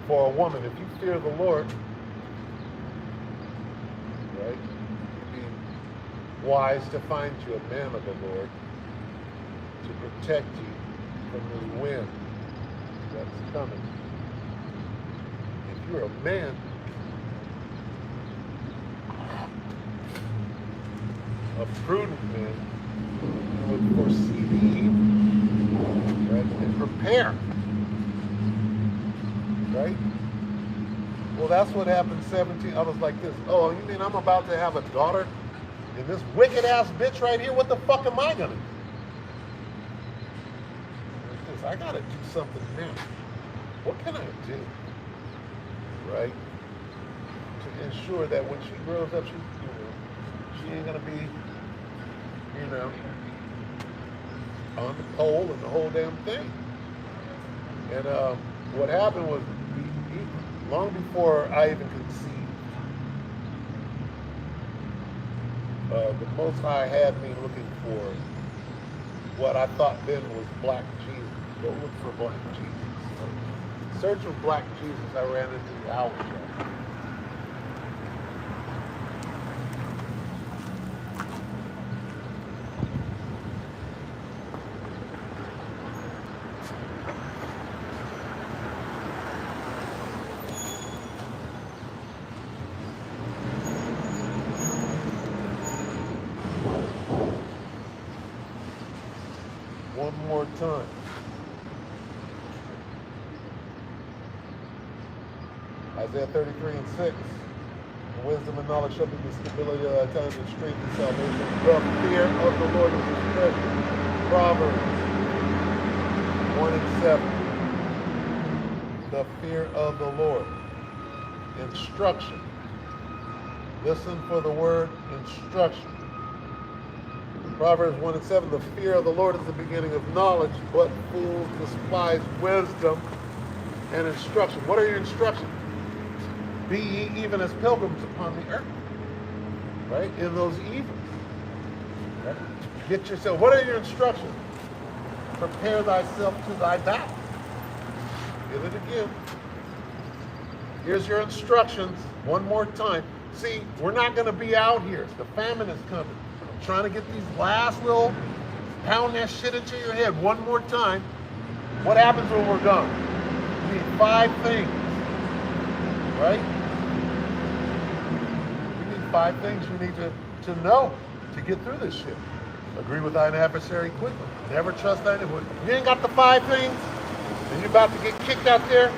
Speaker 1: For a woman, if you fear the Lord, right, be wise to find you a man of the Lord to protect you from the wind that's coming. If you're a man, a prudent man, you would foresee the evil, right, and prepare, right? Well, that's what happened 17. I was like this. Oh, you mean I'm about to have a daughter? And this wicked ass bitch right here, what the fuck am I gonna do? I gotta do something now. What can I do? Right? To ensure that when she grows up, she ain't gonna be, on the pole and the whole damn thing. And what happened was, long before I even conceived, the Most High had me looking for what I thought then was Black Jesus. Go look for Black Jesus. Search for Black Jesus, I ran into the owl shop. One more time. Isaiah 33 and 6. Wisdom and knowledge shall be the stability of thy tongue and strength and salvation. The fear of the Lord is his treasure. Proverbs 1 and 7. The fear of the Lord. Instruction. Listen for the word instruction. Proverbs 1 and 7, the fear of the Lord is the beginning of knowledge, but fools despise wisdom and instruction. What are your instructions? Be ye even as pilgrims upon the earth, right? In those evils. Right? Get yourself, what are your instructions? Prepare thyself to thy battle. Get it again. Here's your instructions one more time. See, we're not going to be out here. The famine is coming. Trying to get these last little, pound that shit into your head one more time. What happens when we're gone? You need 5 things, right? You need 5 things you need to know to get through this shit. Agree with thine adversary quickly. Never trust thine enemy. You ain't got the 5 things, and you're about to get kicked out there.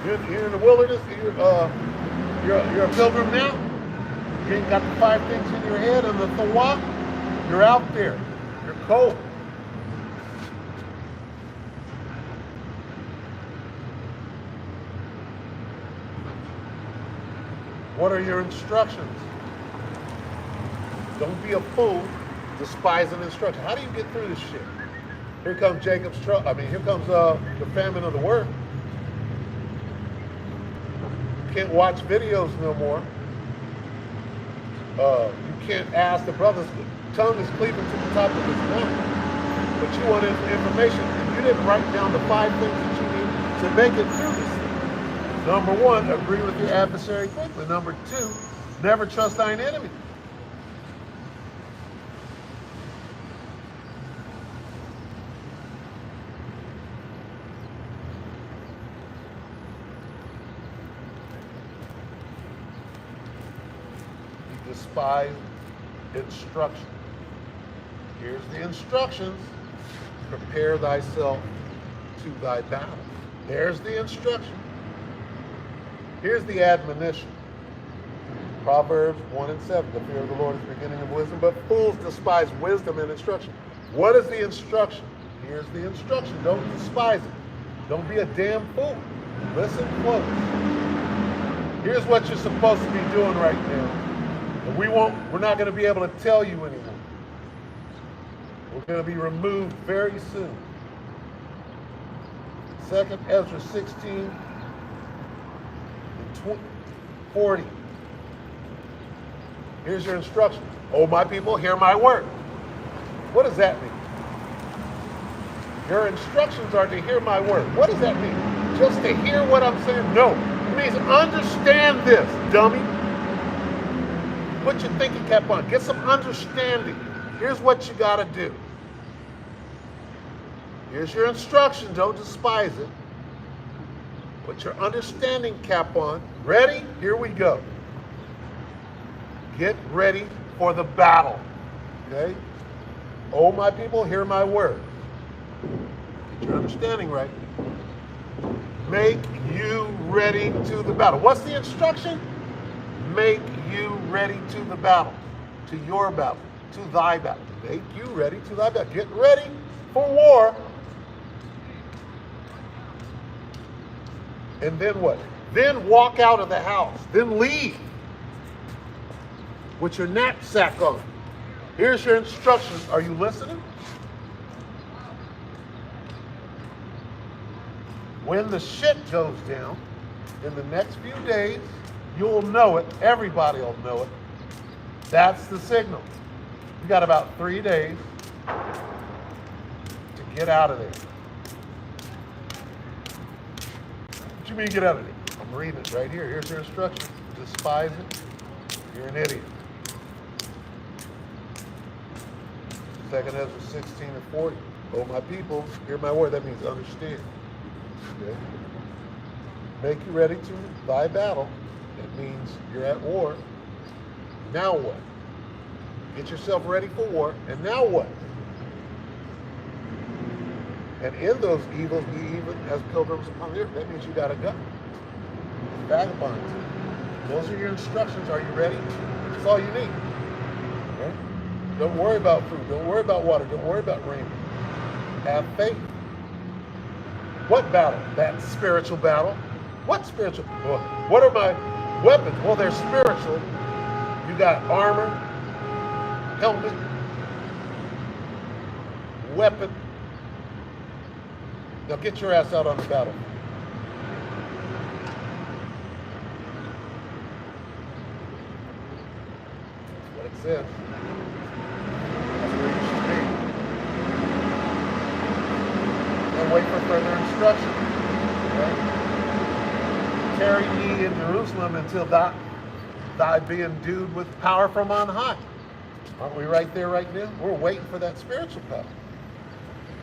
Speaker 1: You're in the wilderness. You're a pilgrim now. You ain't got the 5 things in your head and the thawak. You're out there. You're cold. What are your instructions? Don't be a fool. Despise an instruction. How do you get through this shit? Here comes Jacob's trouble. Here comes the famine of the word. You can't watch videos no more. You can't ask the brothers. Tongue is cleaving to the top of his mouth. But you want information. If you didn't write down the 5 things that you need to make it through this thing. Number 1, agree with your adversary quickly. Number 2, never trust thine enemy. You despise instruction. Here's the instructions. Prepare thyself to thy battle. There's the instruction. Here's the admonition. Proverbs 1 and 7. The fear of the Lord is the beginning of wisdom, but fools despise wisdom and instruction. What is the instruction? Here's the instruction. Don't despise it. Don't be a damn fool. Listen close. Here's what you're supposed to be doing right now. And we're not going to be able to tell you anymore. We're going to be removed very soon. 2nd Ezra 16 and 40. Here's your instruction. Oh, my people, hear my word. What does that mean? Your instructions are to hear my word. What does that mean? Just to hear what I'm saying? No. It means understand this, dummy. Put your thinking cap on. Get some understanding. Here's what you got to do. Here's your instruction. Don't despise it. Put your understanding cap on. Ready? Here we go. Get ready for the battle. Okay? Oh, my people, hear my word. Get your understanding right. Make you ready to the battle. What's the instruction? Make you ready to the battle. To your battle. To thy battle. Make you ready to thy battle. Get ready for war. And then what? Then walk out of the house. Then leave with your knapsack on. Here's your instructions. Are you listening? When the shit goes down in the next few days, you'll know it. Everybody will know it. That's the signal. You got about 3 days to get out of there. What you mean get out of there? I'm reading it right here. Here's your instructions. Despise it. You're an idiot. 2nd Ezra 16 and 40. Oh, my people, hear my word. That means understand. Okay? Make you ready to thy battle. It means you're at war. Now what? Get yourself ready for war. And now what? And in those evils, be even as pilgrims upon the earth. That means you got to go. Vagabonds. Those are your instructions. Are you ready? That's all you need. Okay? Don't worry about food. Don't worry about water. Don't worry about rain. Have faith. What battle? That spiritual battle. What spiritual? Well, what are my weapons? Well, they're spiritual. You got armor, helmet, weapon. Now get your ass out on the battle. That's what it says. That's where you should be. And wait for further instruction. Okay? Tarry ye in Jerusalem until thy be endued with power from on high. Aren't we right there right now? We're waiting for that spiritual power.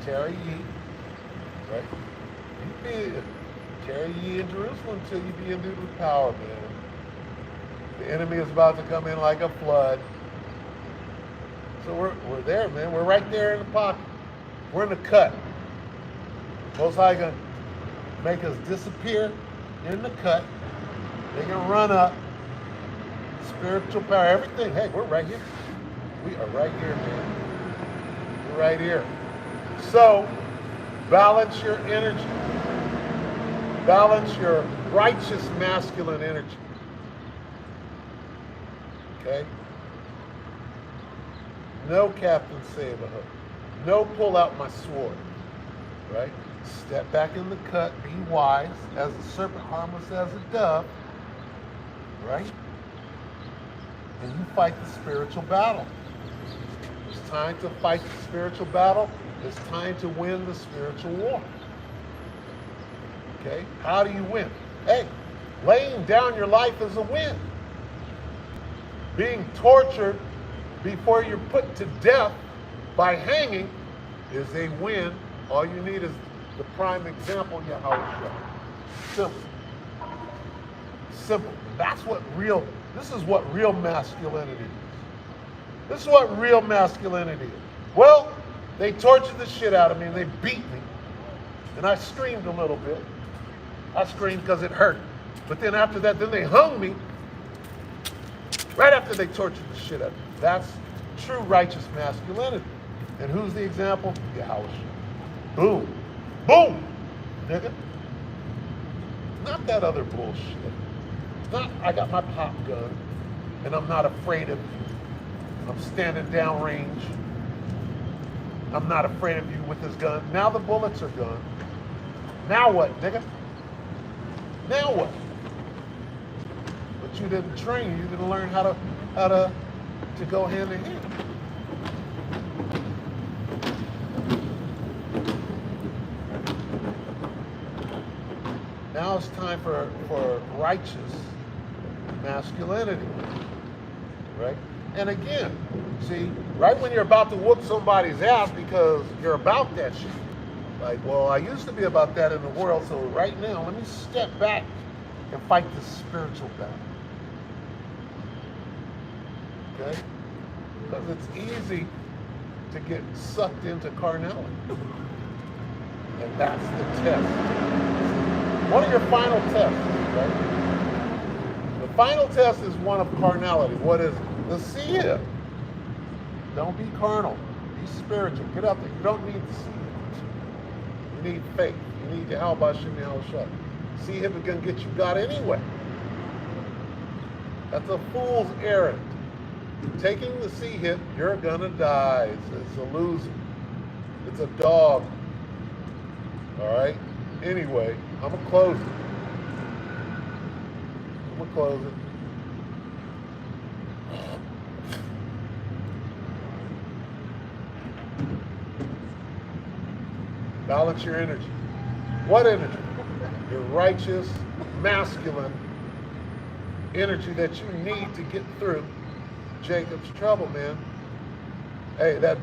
Speaker 1: Tarry ye. Right? Tarry ye in Jerusalem until you be endued with power, man. The enemy is about to come in like a flood. So we're there, man. We're right there in the pocket. We're in the cut. Most High gonna make us disappear in the cut. They can run up. Spiritual power, everything. Hey, we're right here. We are right here, man. We're right here. So, balance your energy. Balance your righteous masculine energy. Okay? No Captain Save-A-Hook. No pull out my sword. Right? Step back in the cut. Be wise. As a serpent, harmless as a dove. Right? And you fight the spiritual battle. Just time to fight the spiritual battle. It's time to win the spiritual war. Okay? How do you win? Hey, laying down your life is a win. Being tortured before you're put to death by hanging is a win. All you need is the prime example, Yahushua. Simple. Simple. This is what real masculinity is. This is what real masculinity is. Well, they tortured the shit out of me and they beat me. And I screamed a little bit. I screamed because it hurt. But then after that, then they hung me. Right after they tortured the shit out of me. That's true righteous masculinity. And who's the example? Yahushua. Boom. Boom. Nigga. Not that other bullshit. Not, I got my pop gun and I'm not afraid of you. I'm standing downrange. I'm not afraid of you with this gun. Now the bullets are gone. Now what, nigga? Now what? But you didn't train. You didn't learn how to go hand in hand. Now it's time for righteous masculinity, right? And again, see, right when you're about to whoop somebody's ass because you're about that shit, like, well, I used to be about that in the world, so right now, let me step back and fight this spiritual battle, okay? Because it's easy to get sucked into carnality, and that's the test. One of your final tests, right? The final test is one of carnality. What is it? The see it. Don't be carnal. Be spiritual. Get up there. You don't need to see it. You need faith. You need Yahweh Shem Yahushua. See him is going to get you God anyway. That's a fool's errand. Taking the see hit, you're going to die. It's a loser. It's a dog. All right? Anyway, I'm going to close it. I'm going to close it. Balance your energy. What energy? Your righteous, masculine energy that you need to get through Jacob's trouble, man. Hey, that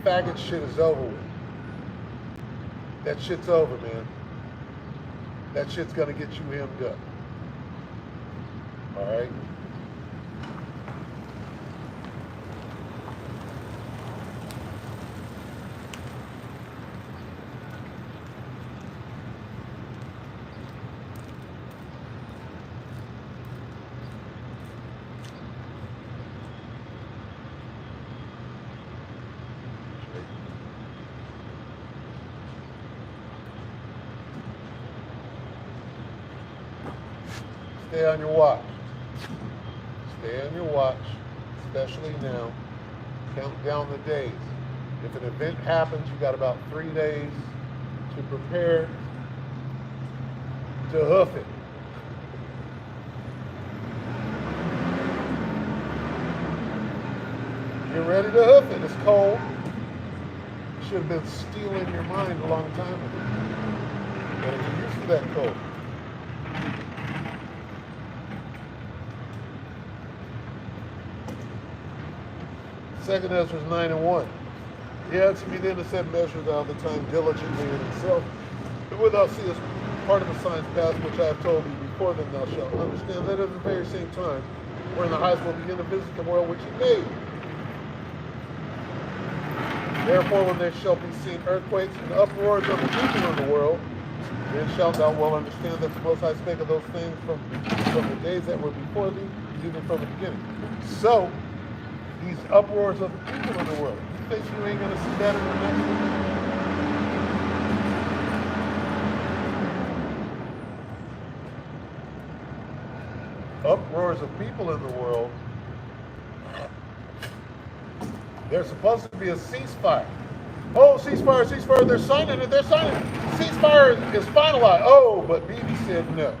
Speaker 1: faggot shit is over with. That shit's over, man. That shit's gonna get you hemmed up. All right? Stay on your watch. Stay on your watch, especially now. Count down the days. If an event happens, you got about 3 days to prepare to hoof it. Get ready to hoof it. It's cold. You should have been stealing your mind a long time ago. Better get used to that cold. Second Ezra 9:1. He answered me then and said, measure thou the time diligently in itself, and when thou seest part of the signs past which I have told thee before, then thou shalt understand that at the very same time, wherein the highest will begin to visit the world which he made. Therefore, when there shall be seen earthquakes and uproars of the people in the world, then shalt thou well understand that the Most High spake of those things from the days that were before thee, even from the beginning. So, these uproars of the people in the world, you think you ain't going to see that in the next one? Uproars of people in the world. There's supposed to be a ceasefire. Oh, ceasefire, ceasefire, they're signing it, they're signing it. Ceasefire is finalized. Oh, but Bibi said no.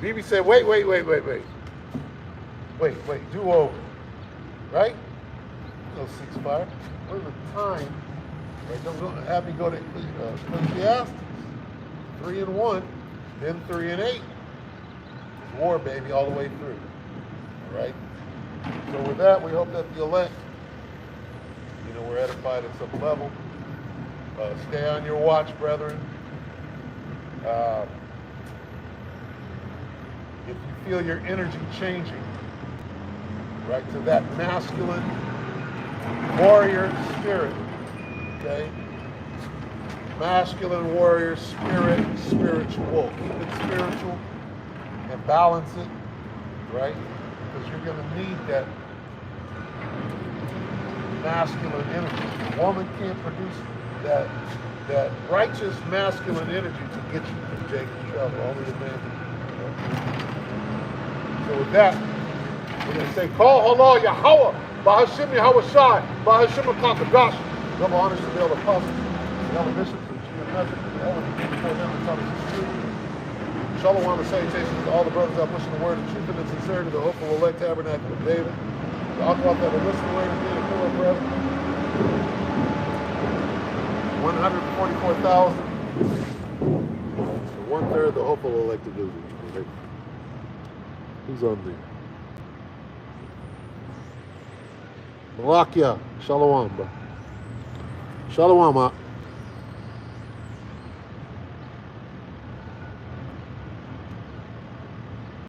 Speaker 1: Bibi said, wait. Wait, do over. Right? no ceasefire. What is the time? Right, don't have me go to Ecclesiastes. 3 and 1, then 3 and 8. It's war, baby, all the way through. All right. So with that, we hope that the elect, we're edified at some level. Stay on your watch, brethren. If you feel your energy changing, right, to that masculine warrior spirit, okay? Masculine warrior spirit, spiritual. Keep it spiritual and balance it, right? Because you're going to need that masculine energy. A woman can't produce that righteous masculine energy to get you from Jacob's trouble. Only the man can. So with that, we're going to say, Call Allah Yahweh, Bahashim Yahweh Shai, Bahashim Akakagash. Double honors to the elder apostles, the elder bishops, and the chief message, the elder before them and taught us the truth. Shalom and salutations to all the brothers out pushing the word of truth and the sincerity, the hopeful elect tabernacle of David. The Aquat that will listen to the word and be a pillar forever. 144,000. So 1/3 the hopeful elect of Israel. Right? Who's on there? Malakia. Shalom, bro. Shalom,